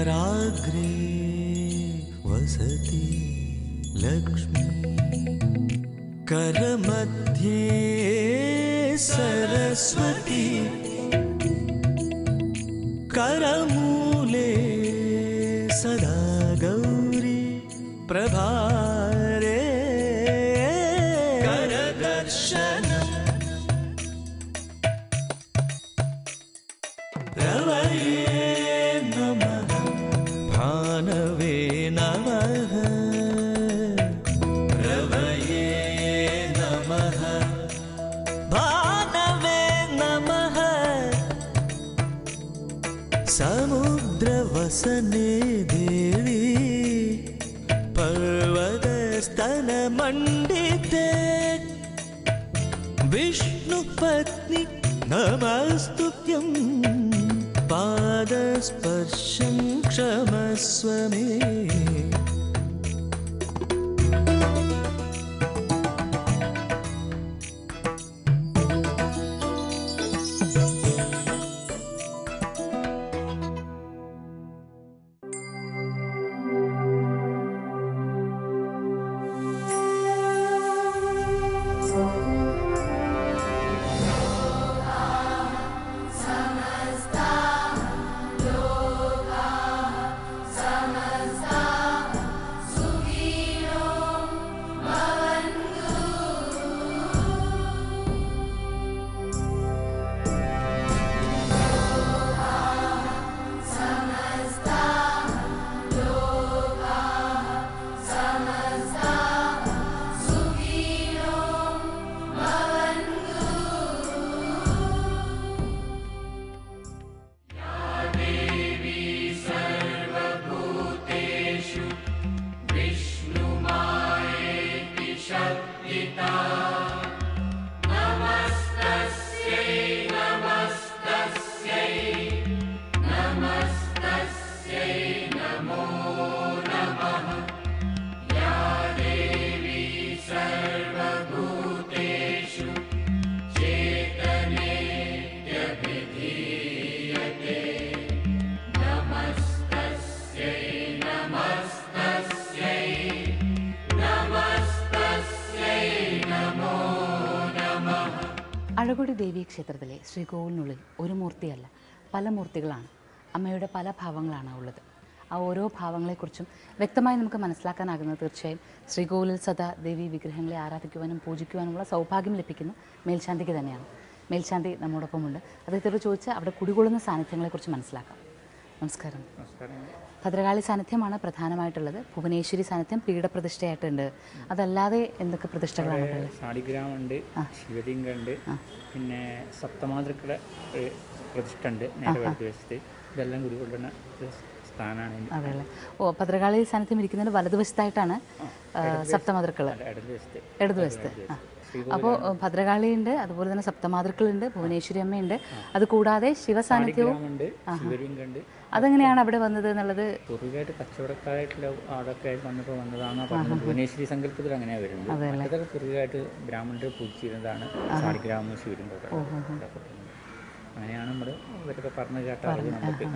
कराग्रे वसति लक्ष्मी करमध्ये सरस्वती करमूले सदा गौरी प्रभारे करदर्शनम् रवये नमः भानवे नमः रवये नमः भानवे नमः समुद्रवसने देवी पर्वतस्तनमण्डिते विष्णुपत्नी नमस्तुभ्यं पादस्पर्शं क्षमस्व मे അഴകൊടി ദേവീ ക്ഷേത്രത്തിലെ ശ്രീകോവിലിനുള്ളിൽ ഒരു മൂർത്തിയല്ല, പല മൂർത്തികളാണ്. അമ്മയുടെ പല ഭാവങ്ങളാണ് ഉള്ളത്. ആ ഓരോ ഭാവങ്ങളെക്കുറിച്ചും വ്യക്തമായി നമുക്ക് മനസ്സിലാക്കാനാകുന്നത് തീർച്ചയായും ശ്രീകോവിലിൽ സദാ ദേവീ വിഗ്രഹങ്ങളെ ആരാധിക്കുവാനും പൂജിക്കുവാനുമുള്ള സൗഭാഗ്യം ലഭിക്കുന്ന മേൽശാന്തിക്ക് തന്നെയാണ്. മേൽശാന്തി നമ്മോടൊപ്പമുണ്ട്. അദ്ദേഹത്തോട് ചോദിച്ച് അവിടെ കുടികൊള്ളുന്ന സാന്നിധ്യങ്ങളെക്കുറിച്ച് മനസ്സിലാക്കാം. നമസ്കാരം. ഭദ്രകാളി സാന്നിധ്യമാണ് പ്രധാനമായിട്ടുള്ളത്. ഭുവനേശ്വരി സാന്നിധ്യം പീഠപ്രതിഷ്ഠയായിട്ടുണ്ട്. അതല്ലാതെ എന്തൊക്കെ പ്രതിഷ്ഠകളാണ്? സാളിഗ്രാമുണ്ട്, ശിവലിംഗമുണ്ട്, പിന്നെ സപ്തമാതൃക്കളുടെ പ്രതിഷ്ഠ ഉണ്ട് നേരെ വലതുവശത്ത്. ഇതെല്ലാം കുടികൊള്ളുന്ന സ്ഥാനമാണ്. അതെയല്ലേ. ഓ, ഭദ്രകാളി സാന്നിധ്യം ഇരിക്കുന്നതിന് വലതുവശത്തായിട്ടാണ് സപ്തമാതൃക്കൾ, ഇടതുവശത്ത്. അപ്പോൾ ഭദ്രകാളിയുണ്ട്, അതുപോലെ തന്നെ സപ്തമാതൃക്കളുണ്ട്, ഭുവനേശ്വരി അമ്മയുണ്ട്. അത് കൂടാതെ ശിവസാന്നിധ്യവും. അതെങ്ങനെയാണ് അവിടെ വന്നത് എന്നുള്ളത്? പൂർവികമായിട്ട് കച്ചവടക്കാരായിട്ടുള്ള ആളൊക്കെ വന്നപ്പോൾ വന്നതാണ് പറഞ്ഞത്. ഭുവനേശ്വരി സങ്കല്പത്തിൽ അങ്ങനെയാണ് വരുന്നത്. അതൊക്കെ പൂർവികമായിട്ട് ബ്രാഹ്മണർ പൂജിച്ചിരുന്നതാണ് സാളിഗ്രാമം ശിവലിംഗമൊക്കെ. അങ്ങനെയാണ് നമ്മൾ ഇവരൊക്കെ പറഞ്ഞു കേട്ടത് നമുക്ക്.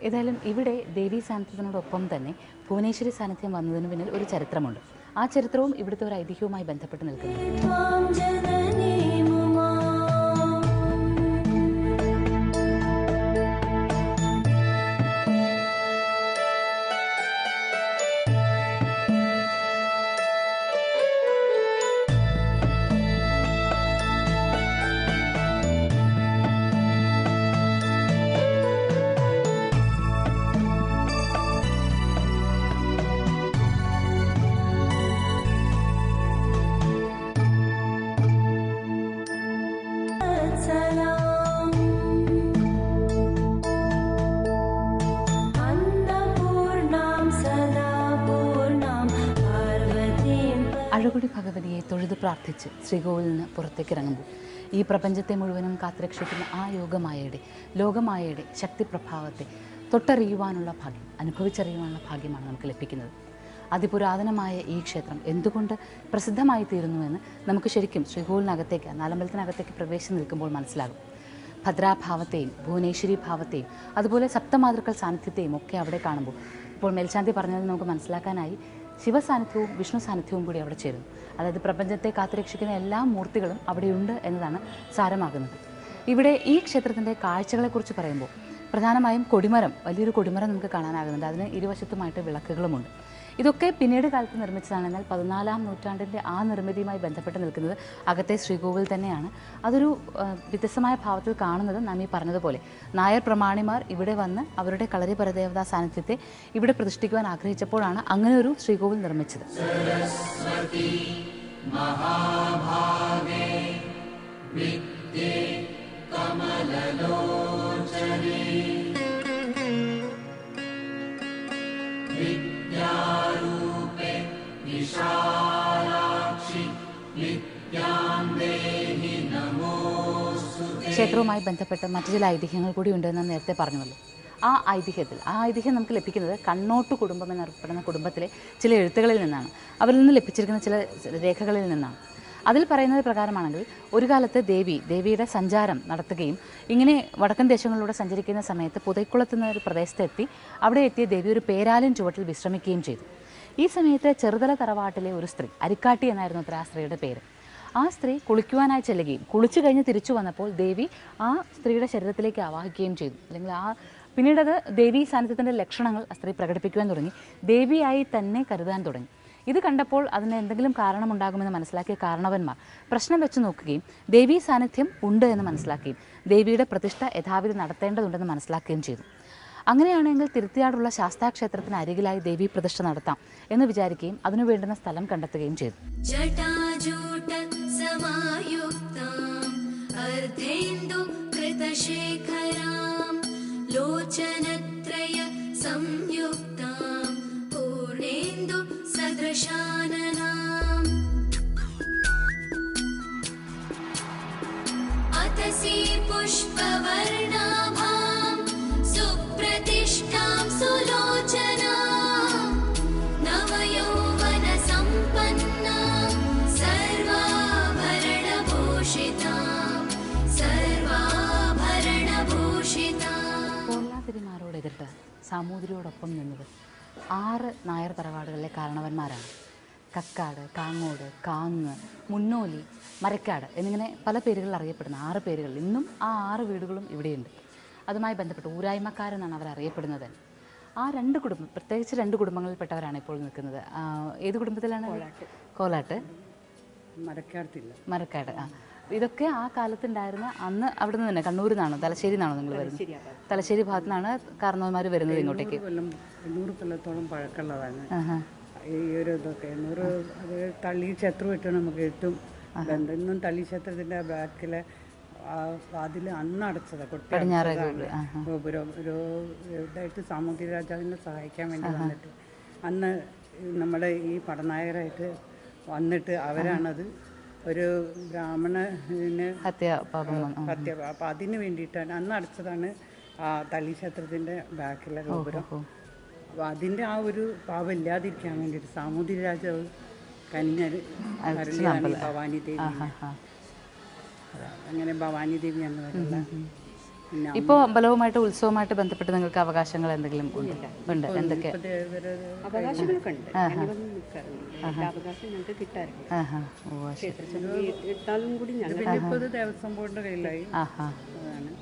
ഏതായാലും ഇവിടെ ദേവീ സാന്നിധ്യത്തിനോടൊപ്പം തന്നെ ഭുവനേശ്വരി സാന്നിധ്യം വന്നതിന് പിന്നിൽ ഒരു ചരിത്രമുണ്ട്. ആ ചരിത്രവും ഇവിടുത്തെ ഒരു ഐതിഹ്യവുമായി ബന്ധപ്പെട്ട് നിൽക്കുന്നു. അഴകൊടി ഭഗവതിയെ തൊഴുതു പ്രാർത്ഥിച്ച് ശ്രീകോവിലിൽ നിന്ന് പുറത്തേക്ക് ഇറങ്ങുമ്പോൾ ഈ പ്രപഞ്ചത്തെ മുഴുവനും കാത്തുരക്ഷിക്കുന്ന ആ ലോകമായയുടെ ശക്തിപ്രഭാവത്തെ തൊട്ടറിയുവാനുള്ള ഭാഗ്യം, അനുഭവിച്ചറിയുവാനുള്ള ഭാഗ്യമാണ് നമുക്ക് ലഭിക്കുന്നത്. അതിപുരാതനമായ ഈ ക്ഷേത്രം എന്തുകൊണ്ട് പ്രസിദ്ധമായി തീരുന്നുവെന്ന് നമുക്ക് ശരിക്കും ശ്രീകോവിലിനകത്തേക്ക്, നാലമ്പലത്തിനകത്തേക്ക് പ്രവേശിച്ച് നിൽക്കുമ്പോൾ മനസ്സിലാകും. ഭദ്രാഭാവത്തെയും ഭുവനേശ്വരി ഭാവത്തെയും അതുപോലെ സപ്തമാതൃക്കൾ സാന്നിധ്യത്തെയും ഒക്കെ അവിടെ കാണുമ്പോൾ ഇപ്പോൾ മേൽശാന്തി പറഞ്ഞത് നമുക്ക് മനസ്സിലാക്കാനായി ശിവസാന്നിധ്യവും വിഷ്ണു സാന്നിധ്യവും കൂടി അവിടെ ചേരുന്നു. അതായത് പ്രപഞ്ചത്തെ കാത്തുരക്ഷിക്കുന്ന എല്ലാ മൂർത്തികളും അവിടെയുണ്ട് എന്നതാണ് സാരമാകുന്നത്. ഇവിടെ ഈ ക്ഷേത്രത്തിൻ്റെ കാഴ്ചകളെക്കുറിച്ച് പറയുമ്പോൾ പ്രധാനമായും കൊടിമരം, വലിയൊരു കൊടിമരം നമുക്ക് കാണാനാകുന്നുണ്ട്. അതിന് ഇരുവശത്തുമായിട്ട് വിളക്കുകളുമുണ്ട്. ഇതൊക്കെ പിന്നീട് കാലത്ത് നിർമ്മിച്ചതാണ്. എന്നാൽ 14-ാം നൂറ്റാണ്ടിൻ്റെ ആ നിർമ്മിതിയുമായി ബന്ധപ്പെട്ട് നിൽക്കുന്നത് അകത്തെ ശ്രീകോവിൽ തന്നെയാണ്. അതൊരു വ്യത്യസ്തമായ ഭാവത്തിൽ കാണുന്നത് നാം ഈ പറഞ്ഞതുപോലെ നായർ പ്രമാണിമാർ ഇവിടെ വന്ന് അവരുടെ കളരി പരദേവതാ സാന്നിധ്യത്തെ ഇവിടെ പ്രതിഷ്ഠിക്കുവാൻ ആഗ്രഹിച്ചപ്പോഴാണ് അങ്ങനെ ഒരു ശ്രീകോവിൽ നിർമ്മിച്ചത്. ക്ഷേത്രവുമായി ബന്ധപ്പെട്ട് മറ്റു ചില ഐതിഹ്യങ്ങൾ കൂടി ഉണ്ടെന്ന് നേരത്തെ പറഞ്ഞുവല്ലോ. ആ ഐതിഹ്യം നമുക്ക് ലഭിക്കുന്നത് കണ്ണോട്ട് കുടുംബം എന്നറിയപ്പെടുന്ന കുടുംബത്തിലെ ചില എഴുത്തുകളിൽ നിന്നാണ്. അവരിൽ നിന്ന് ലഭിച്ചിരിക്കുന്ന ചില രേഖകളിൽ നിന്നാണ്. അതിൽ പറയുന്നത് പ്രകാരമാണെങ്കിൽ ഒരു കാലത്ത് ദേവിയുടെ സഞ്ചാരം നടത്തുകയും ഇങ്ങനെ വടക്കൻ ദേശങ്ങളിലൂടെ സഞ്ചരിക്കുന്ന സമയത്ത് പുതൈക്കുളത്തുനിന്ന് ഒരു പ്രദേശത്തെത്തി അവിടെ എത്തിയ ദേവി ഒരു പേരാലിൻ ചുവട്ടിൽ വിശ്രമിക്കുകയും ചെയ്തു. ഈ സമയത്ത് ചെറുതല തറവാട്ടിലെ ഒരു സ്ത്രീ, അരിക്കാട്ടി എന്നായിരുന്നു ആ സ്ത്രീയുടെ പേര്, ആ സ്ത്രീ കുളിക്കുവാനായി ചെല്ലുകയും കുളിച്ചു കഴിഞ്ഞ് തിരിച്ചു വന്നപ്പോൾ ദേവി ആ സ്ത്രീയുടെ ശരീരത്തിലേക്ക് ആവാഹിക്കുകയും ചെയ്തു. അല്ലെങ്കിൽ പിന്നീടത് ദേവീ സാന്നിധ്യത്തിൻ്റെ ലക്ഷണങ്ങൾ ആ സ്ത്രീ പ്രകടിപ്പിക്കുവാൻ തുടങ്ങി. ദേവിയായി തന്നെ കരുതാൻ തുടങ്ങി. ഇത് കണ്ടപ്പോൾ അതിന് എന്തെങ്കിലും കാരണമുണ്ടാകുമെന്ന് മനസ്സിലാക്കിയ കാരണവന്മാർ പ്രശ്നം വെച്ച് നോക്കുകയും ദേവീ സാന്നിധ്യം ഉണ്ട് എന്ന് മനസ്സിലാക്കുകയും ദേവിയുടെ പ്രതിഷ്ഠ യഥാവിധി നടത്തേണ്ടതുണ്ടെന്ന് മനസ്സിലാക്കുകയും ചെയ്തു. അങ്ങനെയാണെങ്കിൽ തിരുത്തിയാടുള്ള ശാസ്താക്ഷേത്രത്തിന് അരികിലായി ദേവീ പ്രതിഷ്ഠ നടത്താം എന്ന് വിചാരിക്കുകയും അതിനു വേണ്ടുന്ന സ്ഥലം കണ്ടെത്തുകയും ചെയ്തു. തിരുമാരോടെതിർത്ത് സാമൂതിരിയോടൊപ്പം നിന്നത് 6 നായർ തറവാടുകളിലെ കാരണവന്മാരാണ്. കക്കാട്, കാങ്ങോട്, കാങ്ങ്, മുന്നോലി, മരക്കാട് എന്നിങ്ങനെ പല പേരുകളിൽ അറിയപ്പെടുന്ന 6 പേരുകൾ. ഇന്നും ആ 6 വീടുകളും ഇവിടെയുണ്ട്. അതുമായി ബന്ധപ്പെട്ട് ഊരായ്മക്കാരെന്നാണ് അവർ അറിയപ്പെടുന്നത്. ആ 2 കുടുംബം, പ്രത്യേകിച്ച് 2 കുടുംബങ്ങളിൽപ്പെട്ടവരാണ് ഇപ്പോൾ നിൽക്കുന്നത്. ഏത് കുടുംബത്തിലാണ്? കോലാട്ട്, മരക്കാട്. ഇതൊക്കെ ആ കാലത്തുണ്ടായിരുന്ന, അന്ന് അവിടെ നിന്ന് തന്നെ കണ്ണൂരിൽ നിന്നാണോ തലശ്ശേരി നിന്നാണോ നിങ്ങൾ വരുന്നത്? തലശ്ശേരി ഭാഗത്തു നിന്നാണ് കാരണവന്മാർ വരുന്നത് ഇങ്ങോട്ടേക്ക്. 100 കൊല്ലത്തോളം പഴക്കമുള്ളതാണ് ഈ ഒരു ഇതൊക്കെ. 100 അത് തള്ളി ക്ഷേത്രമായിട്ട് നമുക്ക് ഏറ്റവും ബന്ധം. ഇന്നും തള്ളി ക്ഷേത്രത്തിൻ്റെ ബാക്കിലെ അതിൽ അന്ന് അടച്ചതാണ് ഗോപുരം. ഒരു ഇതായിട്ട് സാമൂതിരി രാജാവിനെ സഹായിക്കാൻ വേണ്ടി വന്നിട്ട് അന്ന് നമ്മുടെ ഈ പടനായകരായിട്ട് വന്നിട്ട് അവരാണത് ഒരു ബ്രാഹ്മണന് ഹത്യ, അപ്പം അതിന് വേണ്ടിയിട്ടാണ് അന്ന് അടച്ചതാണ് ആ തള്ളി ക്ഷേത്രത്തിൻ്റെ ബാക്കിലെ ഗോപുരം. അപ്പോൾ അതിൻ്റെ ആ ഒരു പാവം ഇല്ലാതിരിക്കാൻ വേണ്ടിയിട്ട് സാമൂതിരി രാജാവ് കനിഞ്ഞൊരു ഭവാനി ദേവി. അങ്ങനെ ഭവാനി ദേവി എന്ന് പറയുന്നത്. ഇപ്പോൾ അമ്പലവുമായിട്ട് ഉത്സവമായിട്ട് ബന്ധപ്പെട്ട് നിങ്ങൾക്ക് അവകാശങ്ങൾ എന്തെങ്കിലും ഉണ്ട്? എന്തൊക്കെ അവകാശങ്ങളൊക്കെ ഉണ്ട്. അവകാശം ഞങ്ങൾക്ക് കിട്ടാറുണ്ട്. ഇപ്പോൾ ഇത് ദേവസ്വം ബോർഡിൻ്റെ കയ്യിലായി. അതാണ്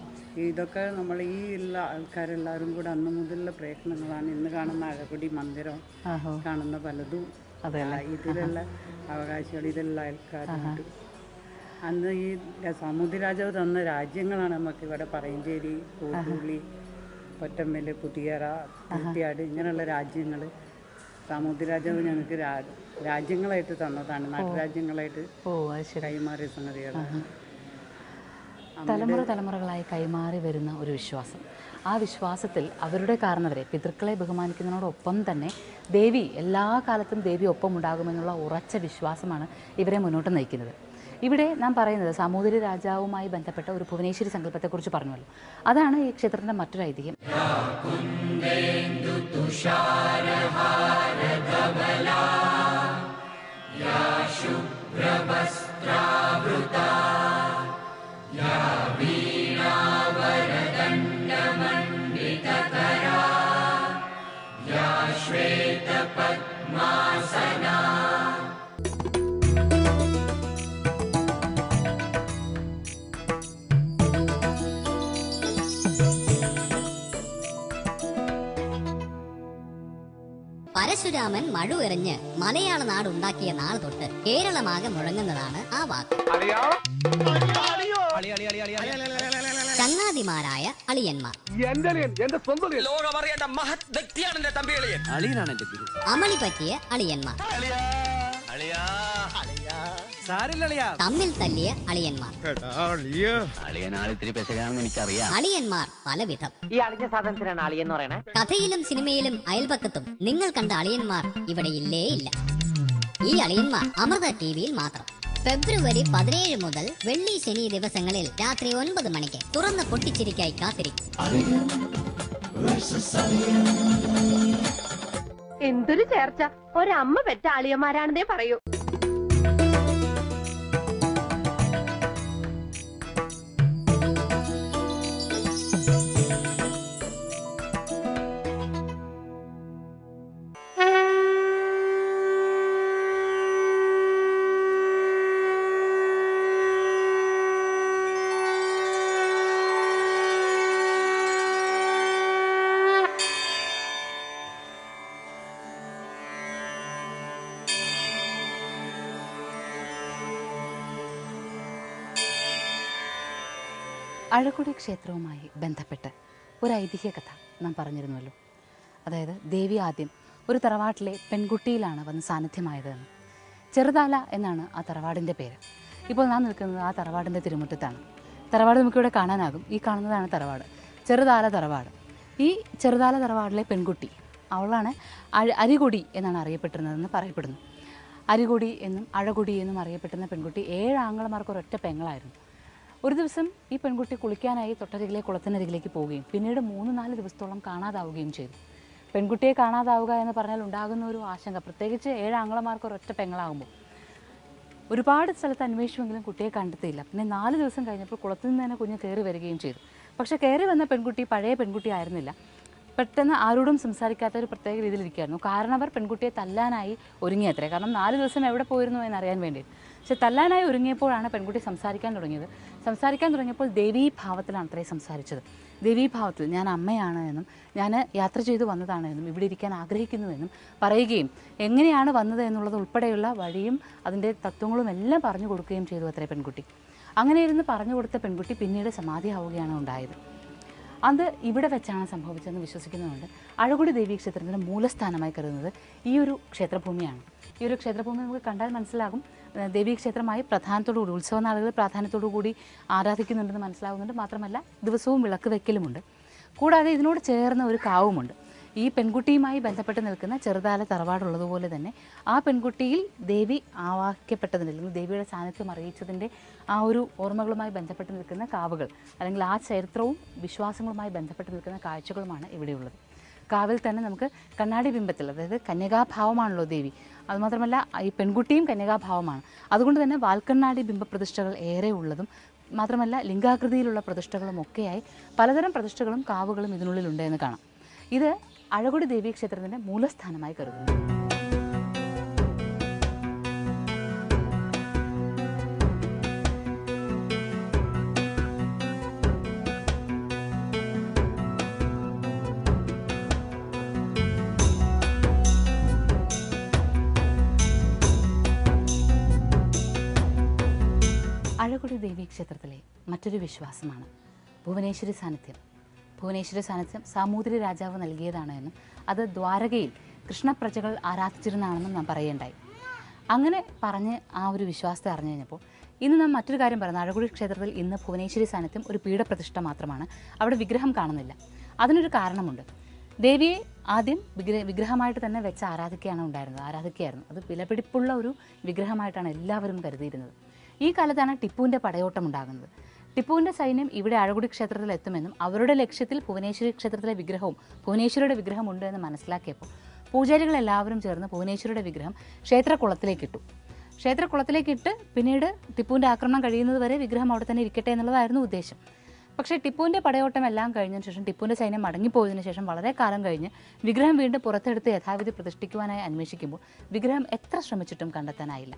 ഇതൊക്കെ നമ്മൾ ഈ ഉള്ള ആൾക്കാരെല്ലാവരും കൂടെ അന്ന് മുതലുള്ള പ്രയത്നങ്ങളാണ്. ഇന്ന് കാണുന്ന അഴകൊടി മന്ദിരം കാണുന്ന പലതും ഇതിലുള്ള അവകാശികൾ, ഇതെല്ലാം ആൾക്കാരുണ്ട്. അന്ന് ഈ സാമൂതിരി രാജാവ് തന്ന രാജ്യങ്ങളാണ് നമുക്ക് ഇവിടെ പറയഞ്ചേരി, കോട്ടൂളി, പൊറ്റമ്മല്, പുതിയറ, തിരുത്തിയാട് ഇങ്ങനെയുള്ള രാജ്യങ്ങൾ സാമൂതിരി രാജാവ് ഞങ്ങൾക്ക് രാജ്യങ്ങളായിട്ട് തന്നതാണ്. നാട്ടുരാജ്യങ്ങളായിട്ട് കൈമാറിയ സംഗതികളാണ്. തലമുറകളായി കൈമാറി വരുന്ന ഒരു വിശ്വാസം. ആ വിശ്വാസത്തിൽ അവരുടെ കാരണവരെ, പിതൃക്കളെ ബഹുമാനിക്കുന്നതിനോടൊപ്പം തന്നെ ദേവി എല്ലാ കാലത്തും ദേവി ഒപ്പം ഉണ്ടാകുമെന്നുള്ള ഉറച്ച വിശ്വാസമാണ് ഇവരെ മുന്നോട്ട് നയിക്കുന്നത്. ഇവിടെ നാം പറയുന്നത് സാമൂതിരി രാജാവുമായി ബന്ധപ്പെട്ട ഒരു ഭുവനേശ്വരി സങ്കല്പത്തെക്കുറിച്ച് പറഞ്ഞല്ലോ. അതാണ് ഈ ക്ഷേത്രത്തിൻ്റെ മറ്റൊരു ഐതിഹ്യം. Ya പരശുരാമൻ മഴു എറിഞ്ഞ് മലയാള നാട് ഉണ്ടാക്കിയ നാൾ തൊട്ട് കേരളമാകെ മുഴങ്ങുന്നതാണ് ആ വാക്ക്. ചങ്ങാതിമാരായ അളിയന്മാർ. അമളി പറ്റിയ അളിയന്മാർ. തമ്മിൽ തല്ലിയ അളിയന്മാർ. അളിയന്മാർ പലവിധം. കഥയിലും സിനിമയിലും അയൽപക്കത്തും നിങ്ങൾ കണ്ട അളിയന്മാർ ഇവിടെ ഇല്ലേ ഇല്ല. ഈ അളിയന്മാർ അമൃത ടിവിയിൽ മാത്രം. ഫെബ്രുവരി 17 മുതൽ വെള്ളി ശനി ദിവസങ്ങളിൽ രാത്രി 9 മണിക്ക് തുറന്ന് പൊട്ടിച്ചിരിക്കായി കാത്തിരിക്കും. എന്തൊരു ചേർച്ച! ഒരമ്മ പെറ്റ അളിയന്മാരാണെന്നേ പറയൂ. അഴകൊടി ക്ഷേത്രവുമായി ബന്ധപ്പെട്ട് ഒരു ഐതിഹ്യ കഥ നാം പറഞ്ഞിരുന്നുവല്ലോ. അതായത് ദേവി ആദ്യം ഒരു തറവാട്ടിലെ പെൺകുട്ടിയിലാണ് വന്ന് സാന്നിധ്യമായതെന്ന്. ചെറുതാല എന്നാണ് ആ തറവാടിൻ്റെ പേര്. ഇപ്പോൾ നാം നിൽക്കുന്നത് ആ തറവാടിൻ്റെ തിരുമുറ്റത്താണ്. തറവാട് നമുക്കിവിടെ കാണാനാകും. ഈ കാണുന്നതാണ് തറവാട്, ചെറുതാല തറവാട്. ഈ ചെറുതാല തറവാടിലെ പെൺകുട്ടി അവളാണ് അരികൊടി എന്നാണ് അറിയപ്പെട്ടിരുന്നതെന്ന് പറയപ്പെടുന്നു. അരികൊടി എന്നും അഴകൊടി എന്നും അറിയപ്പെട്ടിരുന്ന പെൺകുട്ടി 7 ആങ്ങളമാർക്ക് ഒരൊറ്റ പെങ്ങളായിരുന്നു. ഒരു ദിവസം ഈ പെൺകുട്ടി കുളിക്കാനായി തൊട്ടരികിലെ കുളത്തിനരികിലേക്ക് പോവുകയും പിന്നീട് 3-4 ദിവസത്തോളം കാണാതാവുകയും ചെയ്തു. പെൺകുട്ടിയെ കാണാതാവുക എന്ന് പറഞ്ഞാൽ ഉണ്ടാകുന്ന ഒരു ആശങ്ക, പ്രത്യേകിച്ച് 7 ആങ്ങളമാർക്ക് ഒരൊറ്റ പെങ്ങളാകുമ്പോൾ. ഒരുപാട് സ്ഥലത്ത് അന്വേഷിച്ചുവെങ്കിലും കുട്ടിയെ കണ്ടെത്തിയില്ല. പിന്നെ 4 ദിവസം കഴിഞ്ഞപ്പോൾ കുളത്തിൽ നിന്ന് തന്നെ കുഞ്ഞ് കയറി വരികയും ചെയ്തു. പക്ഷേ കയറി വന്ന പെൺകുട്ടി പഴയ പെൺകുട്ടി ആയിരുന്നില്ല. പെട്ടെന്ന് ആരോടും സംസാരിക്കാത്ത ഒരു പ്രത്യേക രീതിയിലിരിക്കുകയായിരുന്നു. കാരണം അവർ പെൺകുട്ടിയെ തല്ലാനായി ഒരുങ്ങിയത്രേ. കാരണം 4 ദിവസം എവിടെ പോയിരുന്നു എന്നറിയാൻ വേണ്ടി. പക്ഷെ തല്ലാനായി ഒരുങ്ങിയപ്പോഴാണ് പെൺകുട്ടി സംസാരിക്കാൻ തുടങ്ങിയത്. സംസാരിക്കാൻ തുടങ്ങിയപ്പോൾ ദേവീഭാവത്തിലാണ് അത്രയും സംസാരിച്ചത്. ദേവീഭാവത്തിൽ ഞാൻ അമ്മയാണ് എന്നും ഞാൻ യാത്ര ചെയ്തു വന്നതാണ് എന്നും ഇവിടെ ഇരിക്കാൻ ആഗ്രഹിക്കുന്നുവെന്നും പറയുകയും എങ്ങനെയാണ് വന്നത് എന്നുള്ളത് ഉൾപ്പെടെയുള്ള വഴിയും അതിൻ്റെ തത്വങ്ങളും എല്ലാം പറഞ്ഞു കൊടുക്കുകയും ചെയ്തു അത്രേ പെൺകുട്ടി. അങ്ങനെ ഇരുന്ന് പറഞ്ഞു കൊടുത്ത പെൺകുട്ടി പിന്നീട് സമാധിയാവുകയാണ് ഉണ്ടായത്. അത് ഇവിടെ വെച്ചാണ് സംഭവിച്ചതെന്ന് വിശ്വസിക്കുന്നുണ്ട്. അഴകൊടി ദേവീ ക്ഷേത്രത്തിൻ്റെ മൂലസ്ഥാനമായി കരുതുന്നത് ഈ ഒരു ക്ഷേത്രഭൂമിയാണ്. ഈ ഒരു ക്ഷേത്രഭൂമി നമുക്ക് കണ്ടാൽ മനസ്സിലാകും. ദേവീക്ഷേത്രമായി പ്രാധാന്യത്തോടുകൂടി ഉത്സവനാളുകൾ പ്രാധാന്യത്തോടുകൂടി ആരാധിക്കുന്നുണ്ടെന്ന് മനസ്സിലാകുന്നുണ്ട്. മാത്രമല്ല ദിവസവും വിളക്ക് വയ്ക്കലുമുണ്ട്. കൂടാതെ ഇതിനോട് ചേർന്ന ഒരു കാവുമുണ്ട്. ഈ പെൺകുട്ടിയുമായി ബന്ധപ്പെട്ട് നിൽക്കുന്ന ചെറുതാല തറവാടുള്ളതുപോലെ തന്നെ ആ പെൺകുട്ടിയിൽ ദേവി ആവാഹിക്കപ്പെട്ടതിൻ്റെ അല്ലെങ്കിൽ ദേവിയുടെ സാന്നിധ്യം അറിയിച്ചതിൻ്റെ ആ ഒരു ഓർമ്മകളുമായി ബന്ധപ്പെട്ട് നിൽക്കുന്ന കാവുകൾ അല്ലെങ്കിൽ ആ ചരിത്രവും വിശ്വാസങ്ങളുമായി ബന്ധപ്പെട്ട് നിൽക്കുന്ന കാഴ്ചകളുമാണ് ഇവിടെയുള്ളത്. കാവിൽ തന്നെ നമുക്ക് കണ്ണാടി ബിംബത്തിൽ, അതായത് കന്യകാഭാവമാണല്ലോ ദേവി, അതുമാത്രമല്ല ഈ പെൺകുട്ടിയും കന്യകാഭാവമാണ്. അതുകൊണ്ട് തന്നെ വാൽക്കണ്ണാടി ബിംബ പ്രതിഷ്ഠകൾ ഏറെ ഉള്ളതും മാത്രമല്ല ലിംഗാകൃതിയിലുള്ള പ്രതിഷ്ഠകളും ഒക്കെയായി പലതരം പ്രതിഷ്ഠകളും കാവുകളും ഇതിനുള്ളിലുണ്ട് എന്ന് കാണാം. ഇത് അഴകൊടി ദേവീ ക്ഷേത്രത്തിൻ്റെ മൂലസ്ഥാനമായി കരുതുന്നു. അഴകൊടി ദേവീ ക്ഷേത്രത്തിലെ മറ്റൊരു വിശ്വാസമാണ് ഭുവനേശ്വരി സാന്നിധ്യം. ഭുവനേശ്വരി സാന്നിധ്യം സാമൂതിരി രാജാവ് നൽകിയതാണ് എന്നും അത് ദ്വാരകയിൽ കൃഷ്ണപ്രജകൾ ആരാധിച്ചിരുന്നതാണെന്നും നാം പറയേണ്ടായി. അങ്ങനെ പറഞ്ഞ് ആ ഒരു വിശ്വാസത്തെ അറിഞ്ഞു കഴിഞ്ഞപ്പോൾ ഇന്ന് നാം മറ്റൊരു കാര്യം പറയുന്നത്, അഴകൊടി ക്ഷേത്രത്തിൽ ഇന്ന് ഭുവനേശ്വരി സാന്നിധ്യം ഒരു പീഠപ്രതിഷ്ഠ മാത്രമാണ്. അവിടെ വിഗ്രഹം കാണുന്നില്ല. അതിനൊരു കാരണമുണ്ട്. ദേവിയെ ആദ്യം വിഗ്രഹമായിട്ട് തന്നെ വെച്ച് ആരാധിക്കുകയായിരുന്നു. അത് വിലപിടിപ്പുള്ള ഒരു വിഗ്രഹമായിട്ടാണ് എല്ലാവരും കരുതിയിരുന്നത്. ഈ കാലത്താണ് ടിപ്പുവിൻ്റെ പടയോട്ടം ഉണ്ടാകുന്നത്. ടിപ്പുവിൻ്റെ സൈന്യം ഇവിടെ അഴകൊടി ക്ഷേത്രത്തിൽ എത്തുമെന്നും അവരുടെ ലക്ഷ്യത്തിൽ ഭുവനേശ്വരി ക്ഷേത്രത്തിലെ വിഗ്രഹവും ഭുവനേശ്വരിയുടെ വിഗ്രഹം ഉണ്ട് എന്ന് മനസ്സിലാക്കിയപ്പോൾ പൂജാരികളെല്ലാവരും ചേർന്ന് ഭുവനേശ്വരിയുടെ വിഗ്രഹം ക്ഷേത്രക്കുളത്തിലേക്കിട്ട് പിന്നീട് ടിപ്പുവിൻ്റെ ആക്രമണം കഴിയുന്നത് വരെ വിഗ്രഹം അവിടെ തന്നെ ഇരിക്കട്ടെ എന്നുള്ളതായിരുന്നു ഉദ്ദേശം. പക്ഷേ ടിപ്പുവിൻ്റെ പടയോട്ടം എല്ലാം കഴിഞ്ഞതിന് ശേഷം, ടിപ്പുവിൻ്റെ സൈന്യം മടങ്ങിപ്പോയതിനു ശേഷം വളരെ കാലം കഴിഞ്ഞ് വിഗ്രഹം വീണ്ടും പുറത്തെടുത്ത് യഥാവിധി പ്രതിഷ്ഠിക്കുവാനായി അന്വേഷിക്കുമ്പോൾ വിഗ്രഹം എത്ര ശ്രമിച്ചിട്ടും കണ്ടെത്താനായില്ല.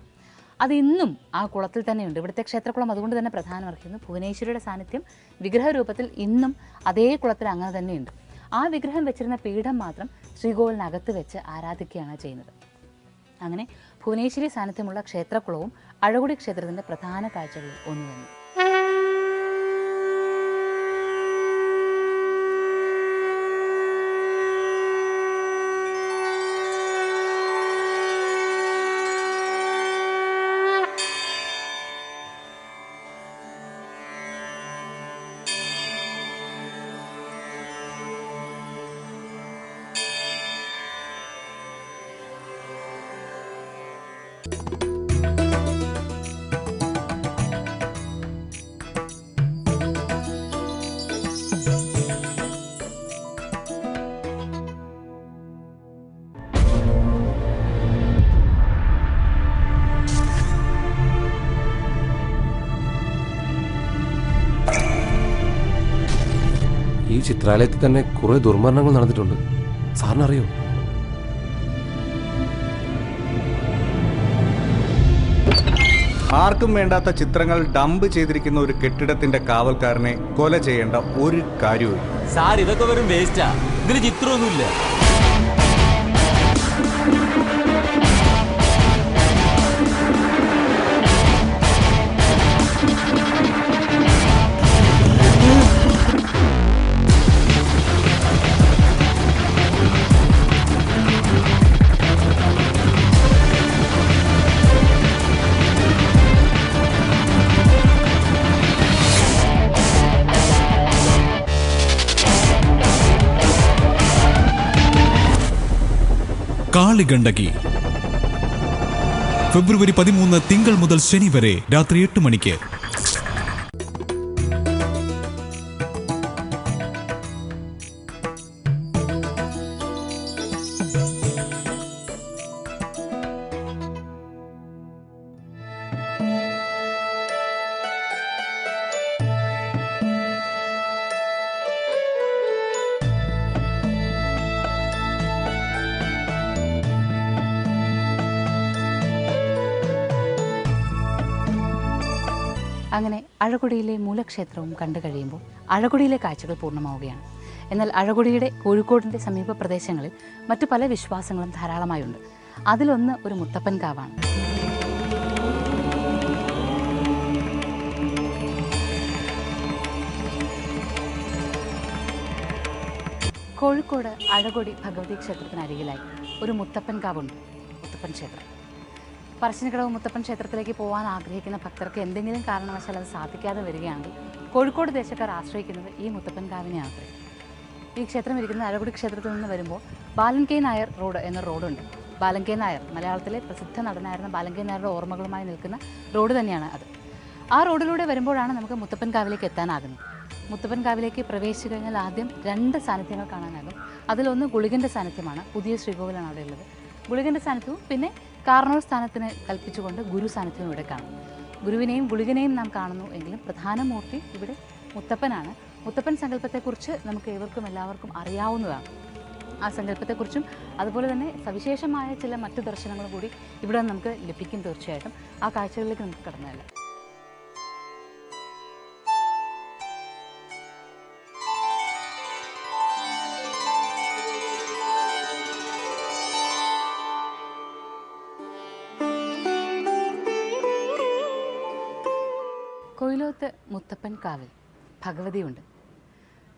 അത് ഇന്നും ആ കുളത്തിൽ തന്നെയുണ്ട്. ഇവിടുത്തെ ക്ഷേത്രക്കുളം അതുകൊണ്ട് തന്നെ പ്രധാനമർഹിക്കുന്നു. ഭുവനേശ്വരിയുടെ സാന്നിധ്യം വിഗ്രഹരൂപത്തിൽ ഇന്നും അതേ കുളത്തിൽ അങ്ങനെ തന്നെയുണ്ട്. ആ വിഗ്രഹം വെച്ചിരുന്ന പീഠം മാത്രം ശ്രീകോവിലിനകത്ത് വെച്ച് ആരാധിക്കുകയാണ് ചെയ്യുന്നത്. അങ്ങനെ ഭുവനേശ്വരി സാന്നിധ്യമുള്ള ക്ഷേത്രക്കുളവും അഴകൊടി ക്ഷേത്രത്തിൻ്റെ പ്രധാന കാഴ്ചകളിൽ ഒന്ന് തന്നെ. ഈ ചിത്രാലയത്തിൽ തന്നെ കുറെ ദുർമരണങ്ങൾ നടന്നിട്ടുണ്ട്. സാറിനറിയോ? ആർക്കും വേണ്ടാത്ത ചിത്രങ്ങൾ ഡംപ് ചെയ്തിരിക്കുന്ന ഒരു കെട്ടിടത്തിന്റെ കാവൽക്കാരനെ കൊല ചെയ്യേണ്ട ഒരു കാര്യവും. സാർ ഇതൊക്കെ വെറും വേസ്റ്റാ, ഇതിന് ചിത്രമൊന്നുമില്ല. കാളിഗണ്ഡകി ഫെബ്രുവരി 13 തിങ്കൾ മുതൽ ശനി വരെ രാത്രി 8 മണിക്ക്. അങ്ങനെ അഴകൊടിയിലെ മൂലക്ഷേത്രവും കണ്ടു കഴിയുമ്പോൾ അഴകൊടിയിലെ കാഴ്ചകൾ പൂർണ്ണമാവുകയാണ്. എന്നാൽ അഴകൊടിയുടെ കോഴിക്കോടിൻ്റെ സമീപ പ്രദേശങ്ങളിൽ മറ്റു പല വിശ്വാസങ്ങളും ധാരാളമായുണ്ട്. അതിലൊന്ന് ഒരു മുത്തപ്പൻ കാവാണ്. കോഴിക്കോട് അഴകൊടി ഭഗവതി ക്ഷേത്രത്തിനരികിലായി ഒരു മുത്തപ്പൻ കാവുണ്ട്, മുത്തപ്പൻ ക്ഷേത്രം. പറശ്ശിനിക്കടവ് മുത്തപ്പൻ ക്ഷേത്രത്തിലേക്ക് പോകാൻ ആഗ്രഹിക്കുന്ന ഭക്തർക്ക് എന്തെങ്കിലും കാരണവശാൽ അത് സാധിക്കാതെ വരികയാണെങ്കിൽ കോഴിക്കോട് ദേശക്കാർ ആശ്രയിക്കുന്നത് ഈ മുത്തപ്പൻ കാവിനെയാണ്. ഈ ക്ഷേത്രം ഇരിക്കുന്ന അഴകൊടി ക്ഷേത്രത്തിൽ നിന്ന് വരുമ്പോൾ ബാലൻ കെ നായർ റോഡ് എന്ന റോഡുണ്ട്. ബാലൻ കെ നായർ മലയാളത്തിലെ പ്രസിദ്ധ നടനായിരുന്ന ബാലൻ കെ നായരുടെ ഓർമ്മകളുമായി നിൽക്കുന്ന റോഡ് തന്നെയാണ് അത്. ആ റോഡിലൂടെ വരുമ്പോഴാണ് നമുക്ക് മുത്തപ്പൻ കാവിലേക്ക് എത്താനാകുന്നത്. മുത്തപ്പൻ കാവിലേക്ക് പ്രവേശിച്ചു കഴിഞ്ഞാൽ ആദ്യം 2 സാന്നിധ്യങ്ങൾ കാണാനാകും. അതിലൊന്ന് ഗുളികൻ്റെ സാന്നിധ്യമാണ്. പുതിയ ശ്രീകോവിലാണ് അവിടെ ഉള്ളത്. ഗുളികൻ്റെ സാന്നിധ്യവും പിന്നെ കാർണൂർ സ്ഥാനത്തിന് കൽപ്പിച്ചുകൊണ്ട് ഗുരു സാന്നിധ്യവും ഇവിടെ കാണും. ഗുരുവിനെയും ഗുളികനെയും നാം കാണുന്നു എങ്കിലും പ്രധാന മൂർത്തി ഇവിടെ മുത്തപ്പനാണ്. മുത്തപ്പൻ സങ്കല്പത്തെക്കുറിച്ച് നമുക്ക് എല്ലാവർക്കും അറിയാവുന്നതാണ്. ആ സങ്കല്പത്തെക്കുറിച്ചും അതുപോലെ തന്നെ സവിശേഷമായ ചില മറ്റു ദർശനങ്ങളും കൂടി ഇവിടെ നമുക്ക് ലഭിക്കും. തീർച്ചയായിട്ടും ആ കാഴ്ചകളിലേക്ക് നമുക്ക് കടന്നതല്ല. കൊയിലോത്ത് മുത്തപ്പൻ കാവിൽ ഭഗവതിയുണ്ട്.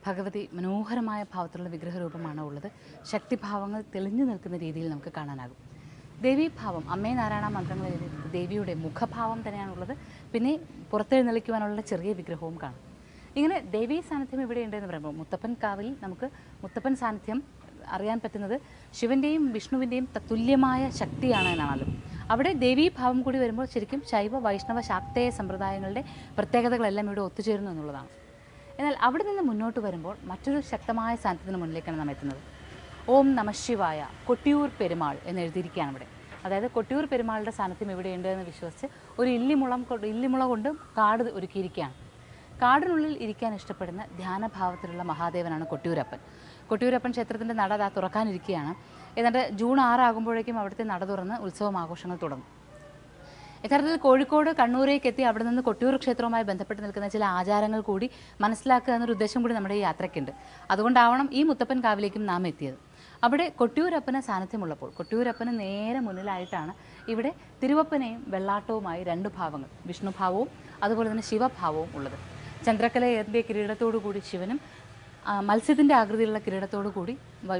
ഭഗവതി മനോഹരമായ ഭാവത്തിലുള്ള വിഗ്രഹരൂപമാണ് ഉള്ളത്. ശക്തിഭാവങ്ങൾ തെളിഞ്ഞു നിൽക്കുന്ന രീതിയിൽ നമുക്ക് കാണാനാകും. ദേവീഭാവം, അമ്മേ നാരായണ മന്ത്രങ്ങളിൽ ദേവിയുടെ മുഖഭാവം തന്നെയാണുള്ളത്. പിന്നെ പുറത്തെഴുന്നള്ളിക്കുവാനുള്ള ചെറിയ വിഗ്രഹവും കാണും. ഇങ്ങനെ ദേവീ സാന്നിധ്യം ഇവിടെ ഉണ്ടെന്ന് പറയുമ്പോൾ മുത്തപ്പൻ കാവിൽ നമുക്ക് മുത്തപ്പൻ സാന്നിധ്യം അറിയാൻ പറ്റുന്നത് ശിവൻ്റെയും വിഷ്ണുവിൻ്റെയും തത്തുല്യമായ ശക്തിയാണ് എന്നാണല്ലോ. അവിടെ ദേവീഭാവം കൂടി വരുമ്പോൾ ശരിക്കും ശൈവ വൈഷ്ണവ ശാക്തേയ സമ്പ്രദായങ്ങളുടെ പ്രത്യേകതകളെല്ലാം ഇവിടെ ഒത്തുചേരുന്നു എന്നുള്ളതാണ്. എന്നാൽ അവിടെ നിന്ന് മുന്നോട്ട് വരുമ്പോൾ മറ്റൊരു ശക്തമായ സാന്നിധ്യത്തിന് മുന്നിലേക്കാണ് നാം എത്തുന്നത്. ഓം നമഃശിവായ കൊട്ടിയൂർ പെരുമാൾ എന്ന് എഴുതിയിരിക്കുകയാണ് ഇവിടെ. അതായത് കൊട്ടിയൂർ പെരുമാളുടെ സാന്നിധ്യം ഇവിടെയുണ്ട് എന്ന് വിശ്വസിച്ച് ഒരു ഇല്ലിമുള കൊണ്ട് കാട് ഒരുക്കിയിരിക്കുകയാണ്. കാടിനുള്ളിൽ ഇരിക്കാൻ ഇഷ്ടപ്പെടുന്ന ധ്യാനഭാവത്തിലുള്ള മഹാദേവനാണ് കൊട്ടിയൂരപ്പൻ. കൊട്ടിയൂരപ്പൻ ക്ഷേത്രത്തിൻ്റെ നട തുറക്കാനിരിക്കുകയാണ്. ഏതാണ്ട് ജൂൺ 6 ആകുമ്പോഴേക്കും അവിടുത്തെ നട തുറന്ന് ഉത്സവം ആഘോഷങ്ങൾ തുടങ്ങും. യഥാർത്ഥത്തിൽ കോഴിക്കോട് കണ്ണൂരേക്ക് എത്തി അവിടെ നിന്ന് കൊട്ടിയൂർ ക്ഷേത്രവുമായി ബന്ധപ്പെട്ട് നിൽക്കുന്ന ചില ആചാരങ്ങൾ കൂടി മനസ്സിലാക്കുക എന്നൊരു ഉദ്ദേശം കൂടി നമ്മുടെ ഈ യാത്രയ്ക്കുണ്ട്. അതുകൊണ്ടാവണം ഈ മുത്തപ്പൻ കാവിലേക്കും നാം എത്തിയത്. അവിടെ കൊട്ടിയൂരപ്പന് സാന്നിധ്യമുള്ളപ്പോൾ കൊട്ടിയൂരപ്പന് നേരെ മുന്നിലായിട്ടാണ് ഇവിടെ തിരുവപ്പനയും വെള്ളാട്ടവുമായി 2 ഭാവങ്ങൾ, വിഷ്ണുഭാവവും അതുപോലെ തന്നെ ശിവഭാവവും ഉള്ളത്. ചന്ദ്രക്കലയേറിയ കിരീടത്തോടു കൂടി ശിവനും മത്സ്യത്തിൻ്റെ ആകൃതിയിലുള്ള കിരീടത്തോടു കൂടി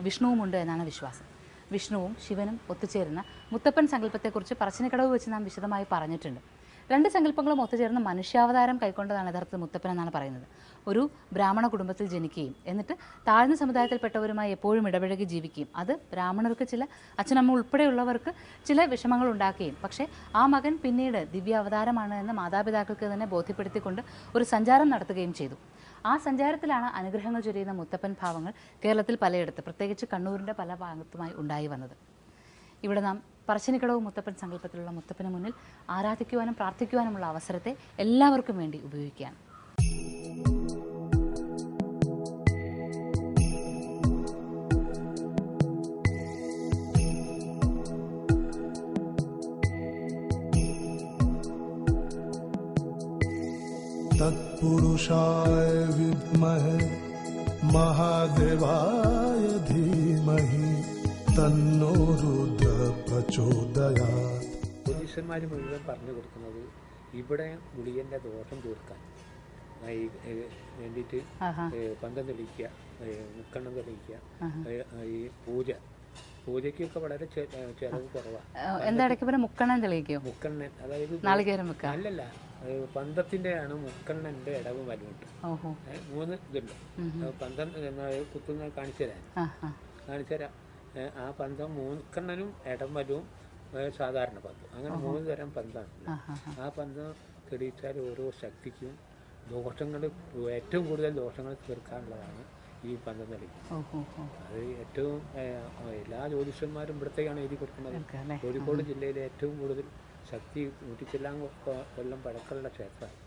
വിഷ്ണുവുമുണ്ട് എന്നാണ് വിശ്വാസം. വിഷ്ണുവും ശിവനും ഒത്തുചേരുന്ന മുത്തപ്പൻ സങ്കല്പത്തെക്കുറിച്ച് പറശ്ശിനിക്കടവ് വെച്ച് നാം വിശദമായി പറഞ്ഞിട്ടുണ്ട്. 2 സങ്കല്പങ്ങളും ഒത്തുചേർന്ന് മനുഷ്യാവതാരം കൈക്കൊണ്ടതാണ് യഥാർത്ഥ മുത്തപ്പൻ എന്നാണ് പറയുന്നത്. ഒരു ബ്രാഹ്മണ കുടുംബത്തിൽ ജനിക്കുകയും എന്നിട്ട് താഴ്ന്ന സമുദായത്തിൽപ്പെട്ടവരുമായി എപ്പോഴും ഇടപഴകി ജീവിക്കുകയും അത് ബ്രാഹ്മണർക്ക് ചില അച്ഛനമ്മ ഉൾപ്പെടെയുള്ളവർക്ക് ചില വിഷമങ്ങൾ ഉണ്ടാക്കുകയും പക്ഷേ ആ മകൻ പിന്നീട് ദിവ്യ അവതാരമാണ് എന്ന് മാതാപിതാക്കൾക്ക് തന്നെ ബോധ്യപ്പെടുത്തിക്കൊണ്ട് ഒരു സഞ്ചാരം നടത്തുകയും ചെയ്തു. ആ സഞ്ചാരത്തിലാണ് അനുഗ്രഹങ്ങൾ ചൊരിയുന്ന മുത്തപ്പൻ ഭാവങ്ങൾ കേരളത്തിൽ പലയിടത്ത്, പ്രത്യേകിച്ച് കണ്ണൂരിൻ്റെ പല ഭാഗത്തുമായി ഉണ്ടായി വന്നത്. ഇവിടെ നാം പറശ്ശിനിക്കടവ് മുത്തപ്പൻ സങ്കല്പത്തിലുള്ള മുത്തപ്പന് മുന്നിൽ ആരാധിക്കുവാനും പ്രാർത്ഥിക്കുവാനുമുള്ള അവസരത്തെ എല്ലാവർക്കും വേണ്ടി ഉപയോഗിക്കുകയാണ്. तत्पुरुषाय विद्महे महादेवाय धीमहि तन्नो रुद्र प्रचोदयात्. ജ്യോതിഷന്മാർ മുഴുവൻ പറഞ്ഞു കൊടുക്കുന്നത് ഇവിടെ ഗുളികൻ്റെ ദോഷം തീർക്കാൻ വേണ്ടിയിട്ട് പന്തം തെളിയിക്കുക, മുക്കണ്ണം തെളിയിക്കുക, ഈ പൂജയ്ക്കൊക്കെ വളരെ ചെലവ് കുറവാണ്. മുക്കണ്ണൻ അതായത് അല്ലല്ല, പന്തത്തിന്റെ ആണ് മുക്കണ്ണന്റെ ഇടവും വലുണ്ട്. 3 ഇതുണ്ട്. പന്തം കുത്തുന്ന കാണിച്ചു തരാം. ആ പന്തം മുക്കണ്ണനും ഇടം വലുവും സാധാരണ പന്തം, അങ്ങനെ 3 തരം പന്തമാണ്. ആ പന്തം തെളിയിച്ചാൽ ഓരോ ശക്തിക്കും ദോഷങ്ങൾ, ഏറ്റവും കൂടുതൽ ദോഷങ്ങൾ തീർക്കാനുള്ളതാണ് ഈ പന്തം തെളിയിക്കുന്നത്. അത് ഏറ്റവും എല്ലാ ജ്യോതിഷന്മാരും ഇവിടത്തേക്കാണ് എഴുതി കൊടുക്കുന്നത്. കോഴിക്കോട് ജില്ലയിലെ ഏറ്റവും കൂടുതൽ ശക്തി 100 കൊല്ലം പഴക്കമുള്ള ക്ഷേത്രമാണ്.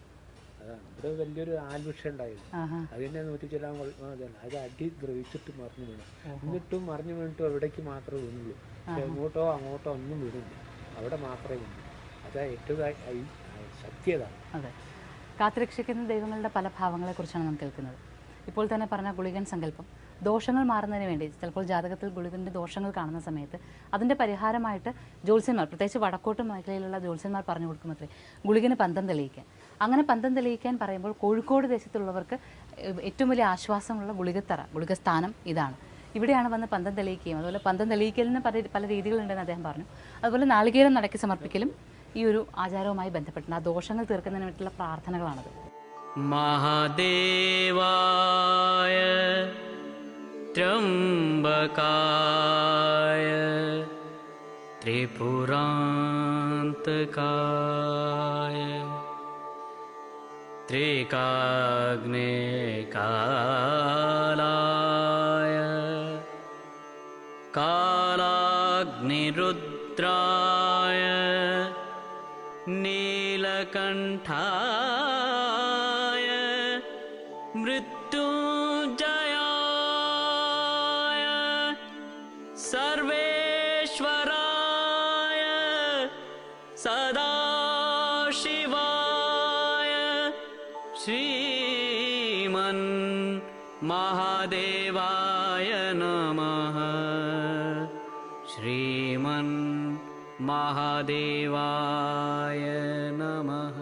അതാണ് ഇവിടെ വലിയൊരു ആൽവിഷം ഉണ്ടായിരുന്നു. അതിൻ്റെ 100 കൊല്ലം അത് അടി ദ്രവിച്ചിട്ട് മറിഞ്ഞു വീണു. എന്നിട്ടും മറിഞ്ഞു വീണിട്ടും എവിടേക്ക് മാത്രമേ വീണുള്ളൂ. എങ്ങോട്ടോ അങ്ങോട്ടോ ഒന്നും വീണില്ല, അവിടെ മാത്രമേ വീണു. അതാ ഏറ്റവും ശക്തി അതാണ്. അതെ, കാത്തുരക്ഷിക്കുന്ന ദൈവങ്ങളുടെ പല ഭാവങ്ങളെക്കുറിച്ചാണ് നാം കേൾക്കുന്നത്. ഇപ്പോൾ തന്നെ പറഞ്ഞ ഗുളികൻ സങ്കല്പം ദോഷങ്ങൾ മാറുന്നതിന് വേണ്ടി ചിലപ്പോൾ ജാതകത്തിൽ ഗുളികൻ്റെ ദോഷങ്ങൾ കാണുന്ന സമയത്ത് അതിൻ്റെ പരിഹാരമായിട്ട് ജ്യോത്സ്യന്മാർ, പ്രത്യേകിച്ച് വടക്കോട്ട് മേഖലയിലുള്ള ജ്യോത്സ്യന്മാർ പറഞ്ഞു കൊടുക്കുമത്രേ ഗുളികന് പന്തം തെളിയിക്കാൻ. അങ്ങനെ പന്തം തെളിയിക്കാൻ പറയുമ്പോൾ കോഴിക്കോട് ദേശത്തുള്ളവർക്ക് ഏറ്റവും വലിയ ആശ്വാസമുള്ള ഗുളികസ്ഥാനം ഇതാണ്. ഇവിടെയാണ് വന്ന് പന്തം തെളിയിക്കുകയും അതുപോലെ പന്തം തെളിയിക്കലിന് പല രീതികളുണ്ടെന്ന് അദ്ദേഹം പറഞ്ഞു. അതുപോലെ നാളികേരം നടക്കി സമർപ്പിക്കലും ഈ ഒരു ആചാരവുമായി ബന്ധപ്പെട്ടുണ്ട്. ആ ദോഷങ്ങൾ തീർക്കുന്നതിന് വേണ്ടിയിട്ടുള്ള പ്രാർത്ഥനകളാണത്. മഹാദേവായ ത്രംബകായ ത്രിപുരാന്തകായ ത്രികാഗ്നേകാലായ കാലാഗ്നിരുദ്രായ നീലകണ്ഠായ മൃത്യുഞ്ജയായ സർവേശ്വരായ സദാശിവായ ശ്രീമൻ മഹാദേവായ നമഃ. ശ്രീമൻ മഹാദേവായ നമഃ.